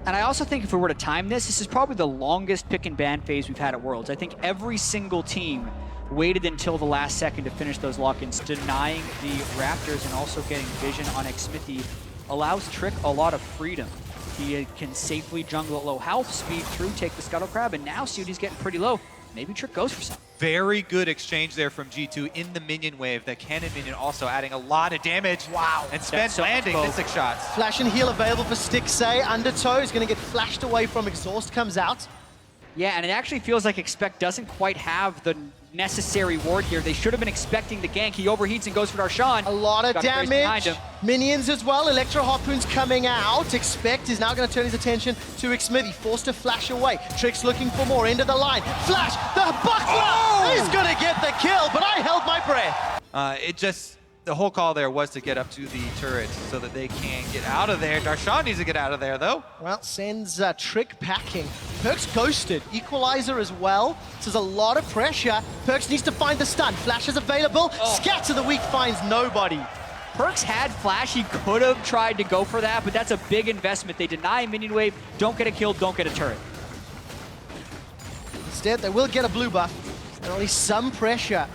And I also think if we were to time this, this is probably the longest pick and ban phase we've had at Worlds. I think every single team waited until the last second to finish those lock-ins. Denying the Raptors and also getting vision on Xmithie allows Trick a lot of freedom. He can safely jungle at low health, speed through, take the Scuttle Crab, and now COD's getting pretty low. Maybe Trick goes for something. Very good exchange there from G2 in the minion wave. The cannon minion also adding a lot of damage. Wow. And Sven so landing Mystic shots. Flash and heal available for Stixxay. Undertow is going to get flashed away from Exhaust, comes out. Yeah, and it actually feels like Expect doesn't quite have the necessary ward here. They should have been expecting the gank. He overheats and goes for Darshan. A lot of damage. Minions as well. Electro Harpoon's coming out. Expect is now going to turn his attention to Xmithie. Forced to flash away. Trick's looking for more. Into the line. Flash! The buckler is going to get the kill, but I held my breath. The whole call there was to get up to the turret so that they can get out of there. Darshan needs to get out of there, though. Well, sends Trick packing. Perkz ghosted. Equalizer as well. So there's a lot of pressure. Perkz needs to find the stun. Flash is available. Scatter the weak finds nobody. Perkz had Flash. He could have tried to go for that, but that's a big investment. They deny minion wave, don't get a kill, don't get a turret. Instead, they will get a blue buff. And only some pressure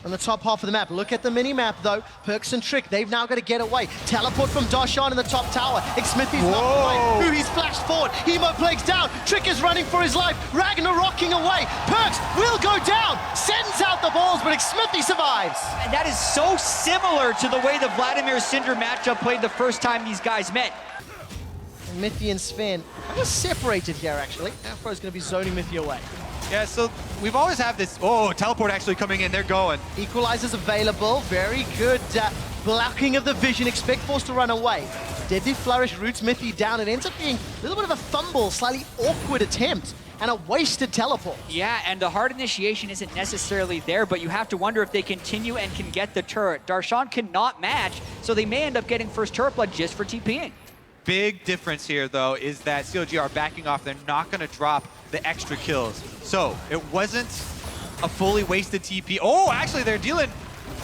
on the top half of the map. Look at the mini-map, though. Perkz and Trick, they've now got to get away. Teleport from Darshan in the top tower. Xmithie's knocked away. Huhi's flashed forward. Hemoplague's down. Trick is running for his life. Ragnarocking away. Perkz will go down. Sends out the balls, but Xmithie survives. And that is so similar to the way the Vladimir Syndra matchup played the first time these guys met. And Mithy and Zven are separated here, actually. Afro's going to be zoning Mithy away. Yeah, so we've always had this, teleport actually coming in, they're going. Equalizer's available, very good blocking of the vision, Expect forced to run away. Deadly Flourish roots Mithy down, it ends up being a little bit of a fumble, slightly awkward attempt, and a wasted teleport. Yeah, and the hard initiation isn't necessarily there, but you have to wonder if they continue and can get the turret. Darshan cannot match, so they may end up getting first turret blood just for TPing. Big difference here, though, is that CLG are backing off. They're not going to drop the extra kills. So it wasn't a fully wasted TP. Oh, actually, they're dealing.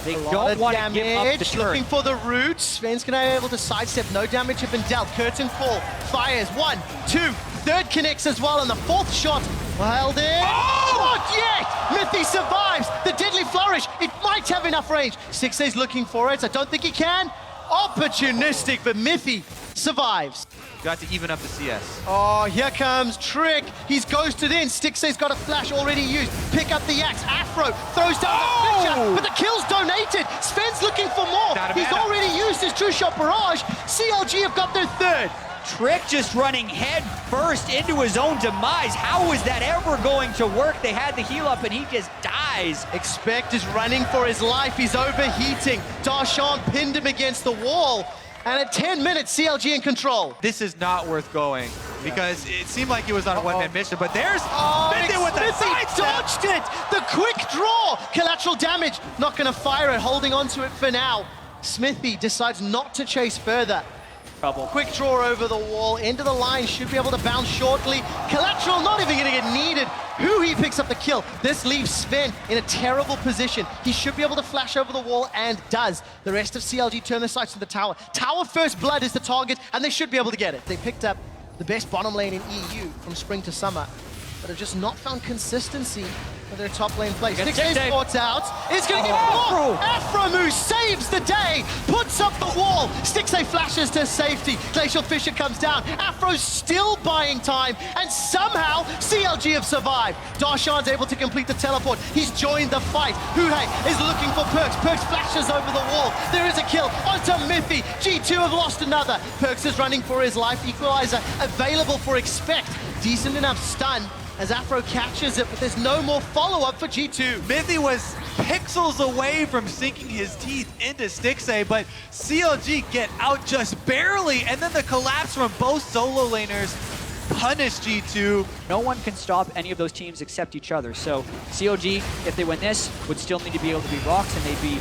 They don't want to give up the turret. Looking for the roots. Sven's going to be able to sidestep. No damage has been dealt. Curtain call. Fires. 1, 2. Third connects as well, and the fourth shot held in. Not yet! Mithy survives. The Deadly Flourish. It might have enough range. Stixxay's looking for it. I don't think he can. Opportunistic, but Mithy survives. Got to even up the CS. Oh, here comes Trick. He's ghosted in. Stixxay's got a flash already used. Pick up the axe. Afro throws down the picture, but the kill's donated. Sven's looking for more. He's already used his true shot barrage. CLG have got their third. Trick just running head first into his own demise. How is that ever going to work? They had the heal up and he just dies. Expect is running for his life. He's overheating. Darshan pinned him against the wall. And at 10 minutes, CLG in control. This is not worth going because it seemed like he was on a one-man mission, but there's Mithy with the sidestep. Dodged it! The quick draw! Collateral damage. Not going to fire it, holding on to it for now. Xmithie decides not to chase further. Trouble. Quick draw over the wall, into the line, should be able to bounce shortly. Collateral not even gonna get needed. Huhi picks up the kill. This leaves Zven in a terrible position. He should be able to flash over the wall and does. The rest of CLG turn their sights to the tower. Tower first blood is the target and they should be able to get it. They picked up the best bottom lane in EU from spring to summer, but have just not found consistency for their top lane play. Stixxay sports out. It's going to get blocked. Aphromoo saves the day, puts up the wall. Stixxay flashes to safety. Glacial Fissure comes down. Afro's still buying time, and somehow CLG have survived. Darshan's able to complete the teleport. He's joined the fight. Huhi is looking for Perkz. Perkz flashes over the wall. There is a kill onto Mithy. G2 have lost another. Perkz is running for his life. Equalizer available for Expect. Decent enough stun as Afro catches it, but there's no more follow-up for G2. Mithy was pixels away from sinking his teeth into Stixxay, but CLG get out just barely, and then the collapse from both solo laners punish G2. No one can stop any of those teams except each other. So CLG, if they win this, would still need to be able to beat Rocks, and they'd be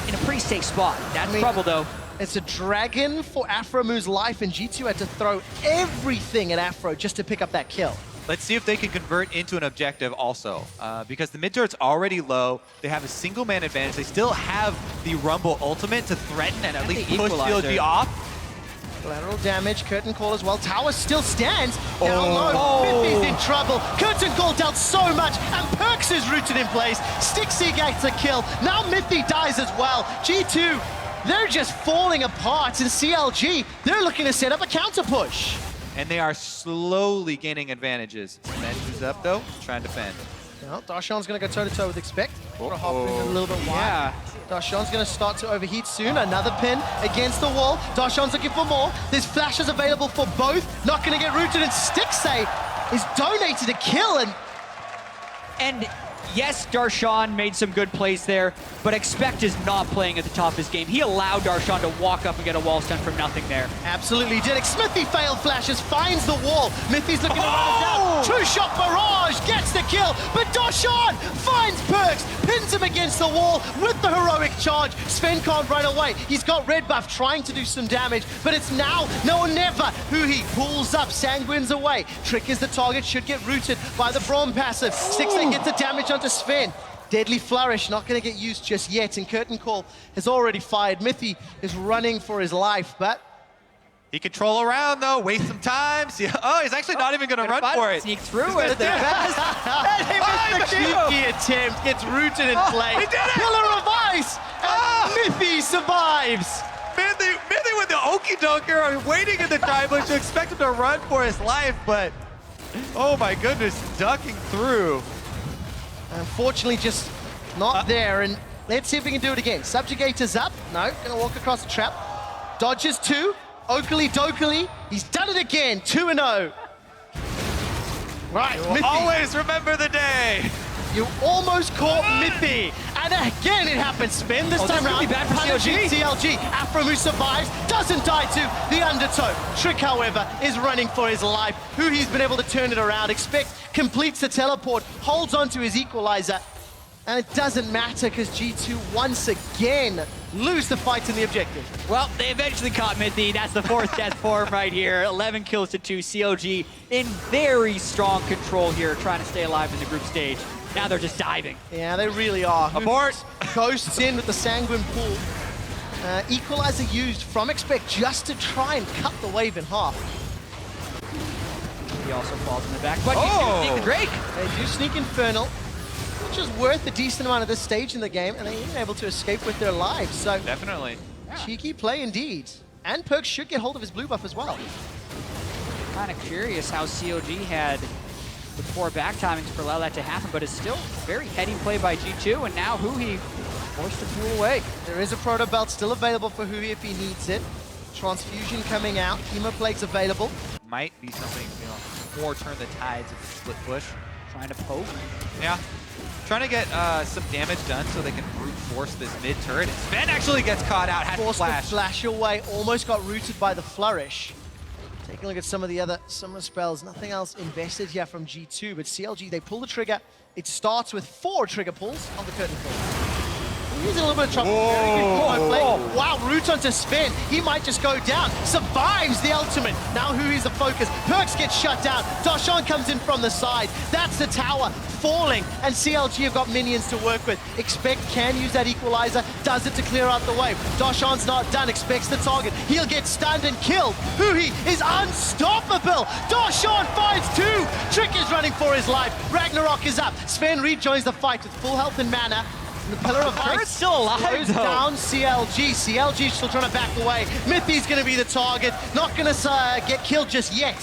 in a pretty safe spot. That's trouble, though. It's a dragon for Aphromoo's life, and G2 had to throw everything at Afro just to pick up that kill. Let's see if they can convert into an objective also, because the mid turret's already low. They have a single man advantage. They still have the Rumble ultimate to threaten and at least push CLG off. Lateral damage, curtain call as well. Tower still stands. Down low. Mithy's in trouble. Curtain call dealt so much, and Perkz is rooted in place. Stixxay gets a kill. Now Mithy dies as well. G2, they're just falling apart. And CLG, they're looking to set up a counter push. And they are slowly gaining advantages. Zven who's up though, trying to defend. Now, Darshan's going to go toe-to-toe with Expect. Gonna hop in a little bit wide. Yeah. Darshan's going to start to overheat soon. Another pin against the wall. Darshan's looking for more. There's flashes available for both. Not going to get rooted, and Stixxay is donated a kill. And yes, Darshan made some good plays there, but Expect is not playing at the top of his game. He allowed Darshan to walk up and get a wall stun from nothing there. Absolutely did. Xmithie failed flashes, finds the wall. Mithy's looking to run it down. Two-shot barrage, gets the kill, but Darshan finds Perkz, pins him against the wall with the heroic charge. Zven can't run away. He's got red buff trying to do some damage, but it's now, no or never. Huhi pulls up, Sanguine's away. Trick is the target, should get rooted by the Braum passive. Stixxay gets the damage onto Zven. Deadly Flourish, not going to get used just yet, and Curtain Call has already fired. Mithy is running for his life, but He can troll around though, waste some time. See, he's actually not even gonna run for it. Sneak through it. and he missed the cheeky attempt, gets rooted in place. He did it! Pillar of Ice, and Mithy survives. Mithy with the okie doker, waiting in the time bush to expect him to run for his life, but oh my goodness, ducking through. Unfortunately, just not there, and let's see if we can do it again. Subjugator's up. No, gonna walk across the trap. Dodges 2. Oakley Dokley. He's done it again. 2-0. Right, Mithy. Always remember the day. You almost caught Mithy. And again it happens. Spin this time really round. bad for Punishing CLG. Aphromoo survives. Doesn't die to the undertow. Trick, however, is running for his life. Huhi's been able to turn it around. Expect completes the teleport. Holds on to his equalizer. And it doesn't matter because G2 once again lose the fight in the objective. Well, they eventually caught Mithy. That's the fourth death for him right here. 11 kills to 2. CLG in very strong control here, trying to stay alive in the group stage. Now they're just diving. Yeah, they really are. Abort! Ghosts in with the Sanguine pool. Equalizer used from Expect just to try and cut the wave in half. He also falls in the back, but you sneak the Drake. They do sneak Infernal, which is worth a decent amount of this stage in the game, and they're even able to escape with their lives. So Definitely. cheeky play indeed. And Perkz should get hold of his blue buff as well. Kind of curious how CLG had the poor back timings to allow that to happen, but it's still very heady play by G2, and now Huhi forced to pull away. There is a Proto Belt still available for Huhi if he needs it. Transfusion coming out, Hemoplague's available. Might be something, more turn the tides of the split push. Trying to poke. Yeah. Trying to get some damage done so they can brute force this mid turret. And Zven actually gets caught out, has to Forced the flash. flash away, almost got rooted by the Flourish. Taking a look at some of the other summer spells, nothing else invested here from G2, but CLG, they pull the trigger. It starts with 4 trigger pulls on the curtain call. He's in a little bit of trouble. Very good combo play. Wow, root onto Zven. He might just go down. Survives the ultimate. Now Huhi's the focus. Perkz gets shut down. Darshan comes in from the side. That's the tower falling, and CLG have got minions to work with. Expect can use that equalizer. Does it to clear out the wave. Darshan's not done. Expects the target. He'll get stunned and killed. Huhi is unstoppable. Darshan finds 2. Trick is running for his life. Ragnarok is up. Zven rejoins the fight with full health and mana. The Pillar of Ice still alive, slows though. down CLG. CLG still trying to back away. Mithy's going to be the target. Not going to get killed just yet.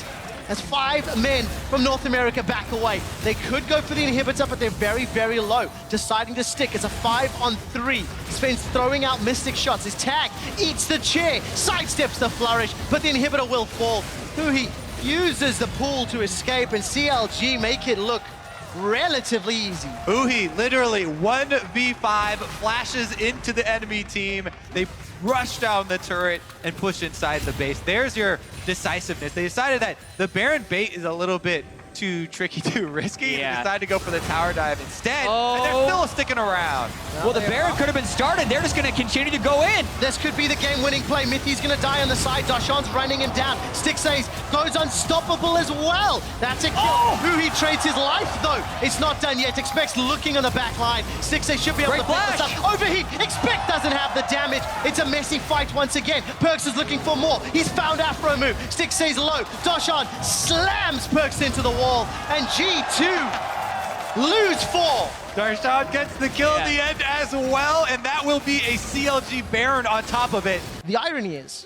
As 5 men from North America back away. They could go for the inhibitor, but they're very, very low. Deciding to stick. It's a 5-on-3. Zven's throwing out mystic shots. His tag eats the chair. Sidesteps the flourish, but the inhibitor will fall. Huhi uses the pool to escape, and CLG make it look relatively easy. Huhi literally 1v5 flashes into the enemy team. They rush down the turret and push inside the base. There's your decisiveness. They decided that the Baron bait is a little bit too tricky, too risky. Yeah. He decided to go for the tower dive instead, and they're still sticking around. Well, the Baron could have been started. They're just going to continue to go in. This could be the game-winning play. Mithy's gonna die on the side. Darshan's running him down. Stixxay goes unstoppable as well. That's a kill. Huhi trades his life, though. It's not done yet. Expect's looking on the back line. Stixxay should be able Great to pick this flash. up. Overheat. Expect doesn't have the damage. It's a messy fight once again. Perkz is looking for more. He's found aphromoo. Stixxay's low. Darshan slams Perkz into the wall, and G2 lose 4. Darshan gets the kill in the end as well, and that will be a CLG Baron on top of it. The irony is,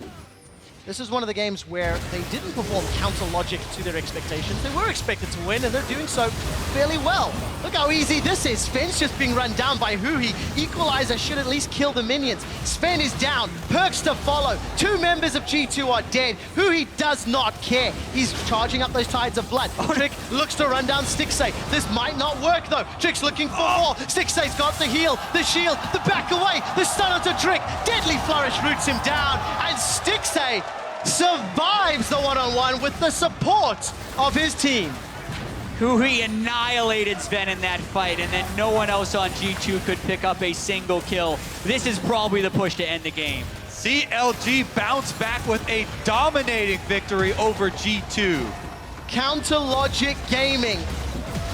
this is one of the games where they didn't perform counter logic to their expectations. They were expected to win, and they're doing so fairly well. Look how easy this is. Sven's just being run down by Huhi. Equalizer should at least kill the minions. Sven is down. Perkz to follow. 2 members of G2 are dead. Huhi does not care. He's charging up those tides of blood. Trick looks to run down Stixxay. This might not work, though. Trick's looking for more. Stixxay's got the heal, the shield, the back away, the stun onto Trick. Deadly Flourish roots him down, and Stixxay survives the one-on-one with the support of his team. Huhi annihilated Zven in that fight, and then no one else on G2 could pick up a single kill. This is probably the push to end the game. CLG bounced back with a dominating victory over G2. Counter Logic Gaming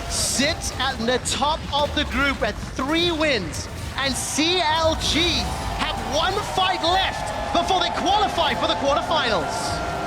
sits at the top of the group at 3 wins, and CLG have 1 fight left before they qualify for the quarterfinals.